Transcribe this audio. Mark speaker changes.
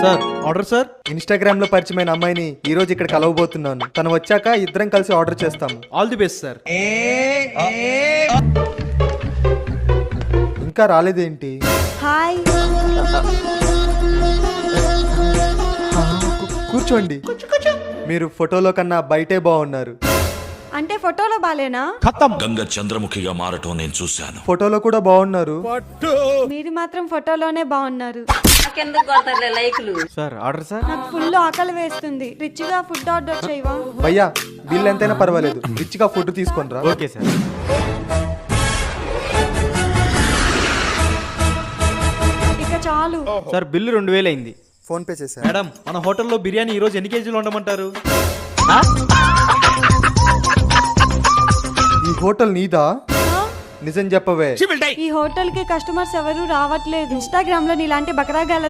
Speaker 1: Sir order sir.
Speaker 2: Instagram లో పరిచయమైన అమ్మాయిని ఈ రోజు ఇక్కడ కలవబోతున్నాను. తను వచ్చాక ఇద్దరం కలిసి ఆర్డర్ చేస్తాము.
Speaker 1: All the best sir.
Speaker 2: ఇంకా రాలేదేంటి?
Speaker 3: హాయ్.
Speaker 2: కూర్చోండి. మీరు ఫోటోలో కన్నా బయటే బాగున్నారు.
Speaker 3: అంటే ఫోటోలో బాలేనా?
Speaker 1: ఖతం.
Speaker 4: గంగ చంద్రముఖిగా మారటం నేను చూశాను.
Speaker 2: ఫోటోలో కూడా బాగున్నారు.
Speaker 3: మీరు మాత్రం ఫోటోలోనే బాగున్నారు.
Speaker 1: Sir order sir.
Speaker 3: నాకు ఫుల్ ఆకలి వేస్తుంది. రిచ్ గా ఫుడ్ ఆర్డర్ చేయవా?
Speaker 2: భయ్యా బిల్ ఎంతైనా పర్వాలేదు, రిచ్ గా ఫుడ్ తీసుకొని రా.
Speaker 1: Okay sir.
Speaker 3: ఇక చాలు.
Speaker 1: సార్ బిల్లు 2000 అయింది.
Speaker 2: ఫోన్ పే చేశా.
Speaker 1: మేడం మన హోటల్లో బిర్యానీ ఈ రోజు ఎన్ని కేజీలు ఉండమంటారు?
Speaker 2: ఈ హోటల్ నీదా?
Speaker 3: ఆ?
Speaker 2: నిజం చెప్పవే.
Speaker 3: ఈ హోటల్ కి కస్టమర్స్ ఎవరు రావట్లేదు. ఇన్స్టాగ్రామ్ లో నీలాంటి బకరాగాల